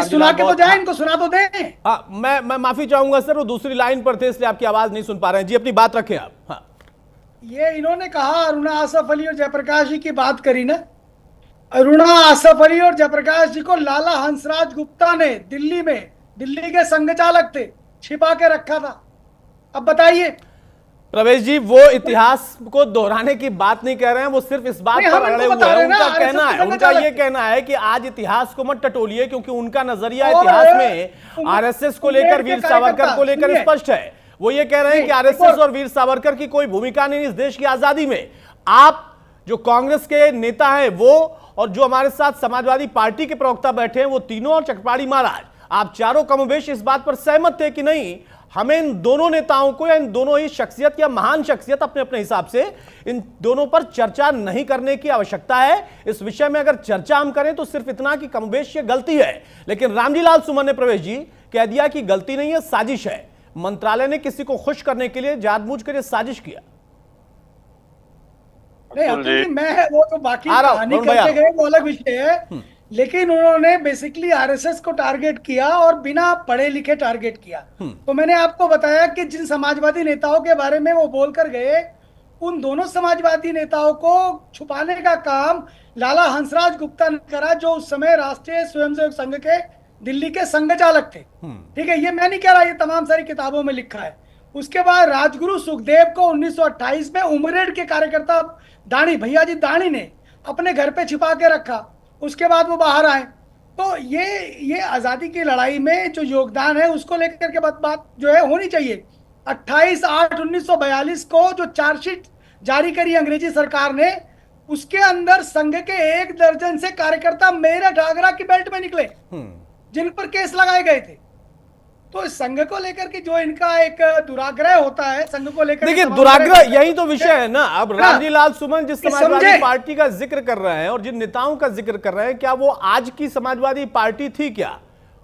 सुना के तो जाए, इनको सुना तो दें। हाँ, मैं माफी चाहूंगा सर, वो दूसरी लाइन पर थे इसलिए आपकी आवाज नहीं सुन पा रहे हैं। जी अपनी बात रखें आप। हाँ, ये इन्होंने कहा अरुणा आसफ अली और जयप्रकाश जी की बात करी ना। अरुणा आसफ अली और जयप्रकाश जी को लाला हंसराज गुप्ता ने दिल्ली में, दिल्ली के संघ चालक थे, छिपा के रखा था। अब बताइए। प्रवेश जी वो इतिहास को दोहराने की बात नहीं कह रहे हैं, वो सिर्फ इस बात पर अड़े हुए हैं। उनका कहना है, उनका ये कहना है कि आज इतिहास को मत टटोलिए, क्योंकि उनका नजरिया इतिहास में आरएसएस को लेकर, वीर सावरकर को लेकर स्पष्ट है। वो ये कह रहे हैं कि आरएसएस और वीर सावरकर की कोई भूमिका नहीं इस देश की आजादी में। आप जो कांग्रेस के नेता हैं वो, और जो हमारे साथ समाजवादी पार्टी के प्रवक्ता बैठे हैं वो तीनों, और चक्रपाणी महाराज, आप चारों कमोबेश इस बात पर सहमत थे कि नहीं, हमें इन दोनों नेताओं को, या इन दोनों ही शख्सियत या महान शख्सियत अपने अपने हिसाब से, इन दोनों पर चर्चा नहीं करने की आवश्यकता है। इस विषय में अगर चर्चा हम करें तो सिर्फ इतना कि कमोबेश ये गलती है। लेकिन रामजी लाल सुमन ने, प्रवेश जी, कह दिया कि गलती नहीं है, साजिश है। मंत्रालय ने किसी को खुश करने के लिए जानबूझकर साजिश किया। नहीं अतुल जी, मैं वो तो बाकी कहानी करके गए, वो अलग विषय है। लेकिन उन्होंने बेसिकली आरएसएस को टारगेट किया और बिना पढ़े लिखे टारगेट किया। तो मैंने आपको बताया कि जिन समाजवादी नेताओं के बारे में वो बोलकर गए, उन दोनों समाजवादी नेताओं को छुपाने का काम लाला हंसराज गुप्ता ने करा, जो उस समय राष्ट्रीय स्वयंसेवक संघ के दिल्ली के संघ चालक थे। ठीक है, ये मैं नहीं कह रहा, ये तमाम सारी किताबों में लिखा है। उसके बाद राजगुरु सुखदेव को 1928 में उमरेड के कार्यकर्ता दानी, भैया जी दानी ने अपने घर पे छिपा के रखा। उसके बाद वो बाहर आए। तो ये आजादी की लड़ाई में जो योगदान है उसको लेकर के बात जो है होनी चाहिए। 28/8/1942 को जो चार्जशीट जारी करी अंग्रेजी सरकार ने, उसके अंदर संघ के 1 दर्जन से कार्यकर्ता मेरठ आगरा की बेल्ट में निकले, जिन पर केस लगाए गए थे। तो संघ को लेकर के जो इनका एक दुराग्रह होता है, संघ को लेकर, देखिए दुराग्रह यही तो विषय है ना। अब रामजी लाल सुमन जिस समाजवादी पार्टी का जिक्र कर रहे हैं और जिन नेताओं का जिक्र कर रहे हैं, क्या वो आज की समाजवादी पार्टी थी? क्या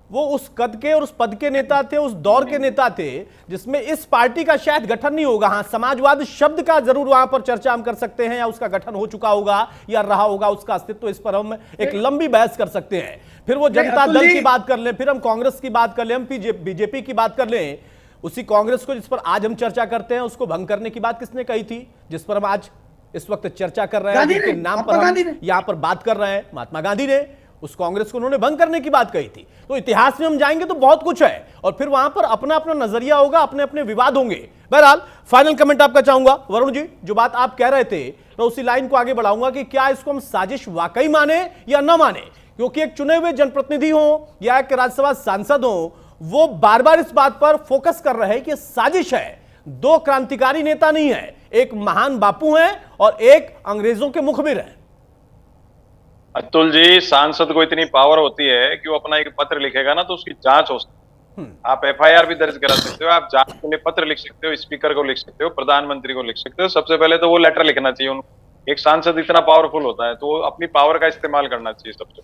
वो उस कद के और उस पद के नेता थे, उस दौर के नेता थे जिसमें इस पार्टी का शायद गठन नहीं होगा? हाँ, समाजवाद शब्द का जरूर वहां पर चर्चा हम कर सकते हैं, या उसका गठन हो चुका होगा या रहा होगा उसका अस्तित्व, इस पर हम एक लंबी बहस कर सकते हैं। फिर वो जनता दल की बात कर लें, फिर हम कांग्रेस की बात कर लें, हम बीजेपी की बात कर लें। उसी कांग्रेस को जिस पर आज हम चर्चा करते हैं, उसको भंग करने की बात किसने कही थी? जिस पर हम आज इस वक्त चर्चा कर रहे हैं, जिनके नाम पर हम यहां पर बात कर रहे हैं, महात्मा गांधी ने उस कांग्रेस को उन्होंने भंग करने की बात कही थी। तो इतिहास में हम जाएंगे तो बहुत कुछ है, और फिर वहां पर अपना अपना नजरिया होगा, अपने अपने विवाद होंगे। बहरहाल फाइनल कमेंट आपका चाहूंगा वरुण जी, जो बात आप कह रहे थे, मैं उसी लाइन को आगे बढ़ाऊंगा कि क्या इसको हम साजिश वाकई माने या न माने, क्योंकि एक चुने हुए जनप्रतिनिधि हो या एक राज्यसभा सांसद हो, वो बार बार इस बात पर फोकस कर रहे हैं कि साजिश है। 2 क्रांतिकारी नेता नहीं है, एक महान बापू हैं और एक अंग्रेजों के मुखबिर हैं। अतुल जी, सांसद को इतनी पावर होती है कि वो अपना एक पत्र लिखेगा ना तो उसकी जांच हो सकती है। आप एफआईआर भी दर्ज करा सकते हो, आप जांच के लिए पत्र लिख सकते हो, स्पीकर को लिख सकते हो, प्रधानमंत्री को लिख सकते हो। सबसे पहले तो वो लेटर लिखना चाहिए उनको। एक सांसद इतना पावरफुल होता है तो वो अपनी पावर का इस्तेमाल करना चाहिए सबसे।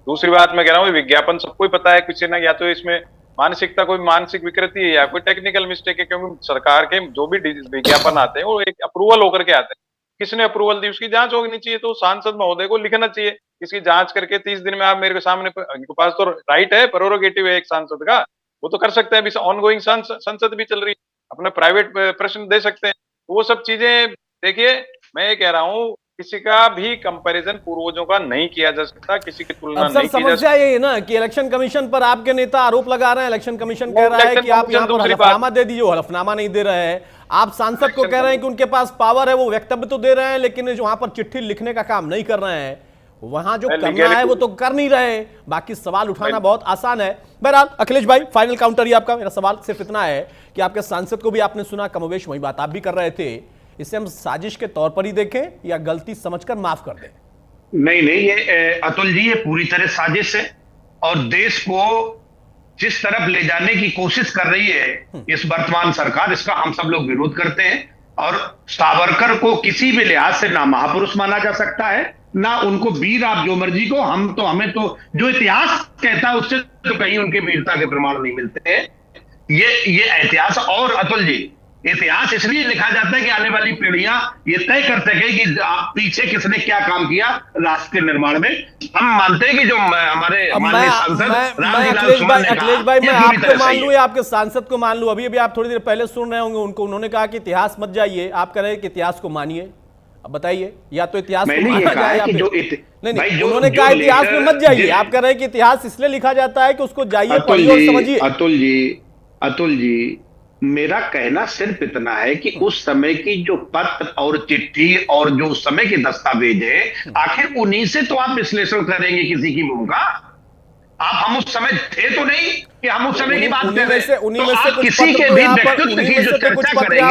दूसरी बात मैं कह रहा हूँ, विज्ञापन सबको ही पता है, किसी ना, या तो इसमें मानसिकता, कोई मानसिक विकृति है या कोई टेक्निकल मिस्टेक है, क्योंकि सरकार के जो भी विज्ञापन आते हैं वो एक अप्रूवल होकर के आते हैं। किसने अप्रूवल दी उसकी जांच होनी चाहिए। तो सांसद महोदय को लिखना चाहिए, इसकी जांच करके 30 दिन में आप मेरे सामने, इनके पास तो राइट है, प्रेरोगेटिव है एक सांसद का, वो तो कर सकते हैं। अभी ऑनगोइंग संसद भी चल रही है, अपना प्राइवेट प्रश्न दे सकते हैं। तो वो सब चीजें देखिए, मैं ये कह रहा हूँ, किसी का भी कंपैरिजन पूर्वजों का नहीं किया जा सकता, किसी की तुलना नहीं की जा सकती। समस्या ये है ना कि इलेक्शन कमीशन पर आपके नेता आरोप लगा रहे हैं, इलेक्शन कमीशन कह रहा है कि आप यहाँ पर हलफनामा दे दीजिए, वो हलफनामा नहीं दे रहे हैं। आप सांसद को कह रहे हैं कि उनके पास पावर है, वो वक्तव्य तो दे रहे हैं, लेकिन वहां पर चिट्ठी लिखने का काम नहीं कर रहे हैं। वहां जो करना है वो तो कर नहीं रहे, बाकी सवाल उठाना बहुत आसान है। बहरहाल अखिलेश भाई, फाइनल काउंटर ही आपका। मेरा सवाल सिर्फ इतना है कि आपके सांसद को भी आपने सुना, कमोवेश वही बात आप भी कर रहे थे, इसे हम साजिश के तौर पर ही देखें या गलती समझकर माफ कर दें? नहीं, ये अतुल जी, ये पूरी तरह साजिश है, और देश को जिस तरफ ले जाने की कोशिश कर रही है इस वर्तमान सरकार, इसका हम सब लोग विरोध करते हैं। और सावरकर को किसी भी लिहाज से ना महापुरुष माना जा सकता है, ना उनको वीर, आप जो मर्जी को, हमें तो जो इतिहास कहता है उससे तो कहीं उनके वीरता के प्रमाण नहीं मिलते हैं। ये इतिहास। और अतुल जी, इतिहास इसलिए लिखा जाता है कि आने वाली पीढ़ियां ये तय कर सके कि पीछे किसने क्या काम किया राष्ट्र के निर्माण में। हम मानते हैं कि जो हमारे माननीय सांसद अखिलेश भाई, मैं आपको मान लूं या आपके सांसद को मान लूं, अभी आप थोड़ी देर पहले सुन रहे होंगे उनको, उन्होंने कहा कि इतिहास मत जाइए, आप कह रहे हैं कि इतिहास को मानिए। अब बताइए, या तो इतिहास को माना जाए या फिर नहीं, उन्होंने कहा इतिहास में मत जाइए, आप कह रहे हैं कि इतिहास इसलिए लिखा जाता है कि उसको जाइए, पढ़िए और समझिए। अतुल जी, मेरा कहना सिर्फ इतना है कि उस समय की जो पत्र और चिट्ठी और जो उस समय के दस्तावेज है, आखिर उन्हीं से तो आप विश्लेषण करेंगे किसी की भूमिका। आप हम उस समय थे तो नहीं कि हम उस समय की बात कर रहे हैं। उन्हीं में से कुछ पत्र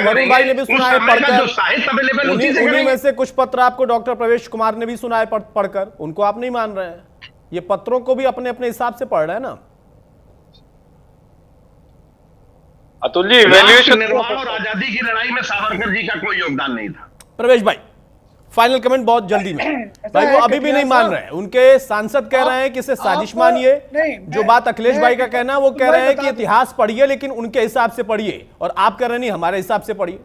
वरुण भाई ने भी सुना है पढ़कर, जो साहित्य अवेलेबल उन्हीं में से कुछ पत्र आपको डॉक्टर प्रवेश कुमार ने भी सुना है पढ़कर, उनको आप नहीं मान रहे हैं। ये पत्रों को भी अपने अपने हिसाब से पढ़ रहे हैं ना अतुल जी। वैल्यूएशन निर्माण और आजादी की लड़ाई में सावरकर जी का कोई योगदान नहीं था। प्रवेश भाई, फाइनल कमेंट बहुत जल्दी में। भाई वो अभी भी नहीं मान रहे हैं, उनके सांसद कह रहे हैं कि इसे साजिश मानिए। जो बात अखिलेश भाई का कहना है वो कह रहे हैं कि इतिहास पढ़िए लेकिन उनके हिसाब से पढ़िए, और आप कह रहे नहीं हमारे हिसाब से पढ़िए।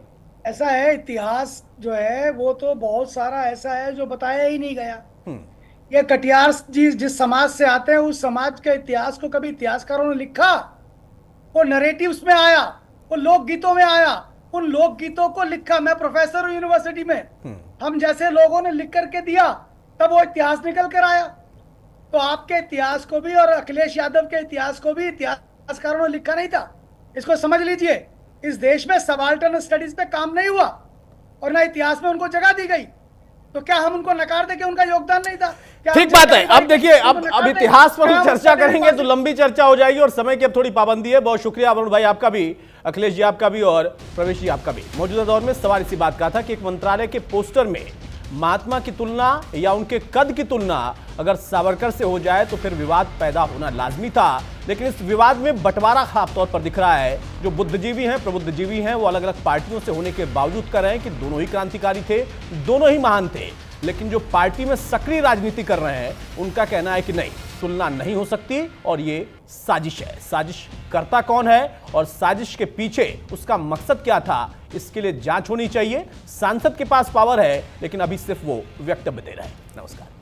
ऐसा है, इतिहास जो है वो तो बहुत सारा ऐसा है जो बताया ही नहीं गया। ये कटियार जी जिस समाज से आते हैं उस समाज के इतिहास को कभी इतिहासकारों ने लिखा? वो नरेटिव्स में आया, वो लोकगीतों में आया, उन लोकगीतों को लिखा। मैं प्रोफेसर हूं यूनिवर्सिटी में, हम जैसे लोगों ने लिख करके दिया तब वो इतिहास निकल कर आया। तो आपके इतिहास को भी और अखिलेश यादव के इतिहास को भी इतिहासकारों ने लिखा नहीं था। इसको समझ लीजिए, इस देश में सबाल्टर्न स्टडीज पे काम नहीं हुआ और ना इतिहास में उनको जगह दी गई। तो क्या हम उनको नकार दें कि उनका योगदान नहीं था? ठीक बात है। अब देखिए, अब इतिहास पर हम चर्चा करेंगे तो लंबी चर्चा हो जाएगी और समय की अब थोड़ी पाबंदी है। बहुत शुक्रिया वरुण भाई आपका भी, अखिलेश जी आपका भी और प्रवेश जी आपका भी। मौजूदा दौर में सवाल इसी बात का था कि एक मंत्रालय के पोस्टर में महात्मा की तुलना या उनके कद की तुलना अगर सावरकर से हो जाए तो फिर विवाद पैदा होना लाजमी था। लेकिन इस विवाद में बंटवारा साफ तौर पर दिख रहा है। जो बुद्धिजीवी हैं, प्रबुद्धजीवी हैं, वो अलग अलग पार्टियों से होने के बावजूद कह रहे हैं कि दोनों ही क्रांतिकारी थे, दोनों ही महान थे। लेकिन जो पार्टी में सक्रिय राजनीति कर रहे हैं उनका कहना है कि नहीं, तुलना नहीं हो सकती और ये साजिश है। साजिश करता कौन है और साजिश के पीछे उसका मकसद क्या था, इसके लिए जांच होनी चाहिए। सांसद के पास पावर है लेकिन अभी सिर्फ वो वक्तव्य दे रहे हैं। नमस्कार।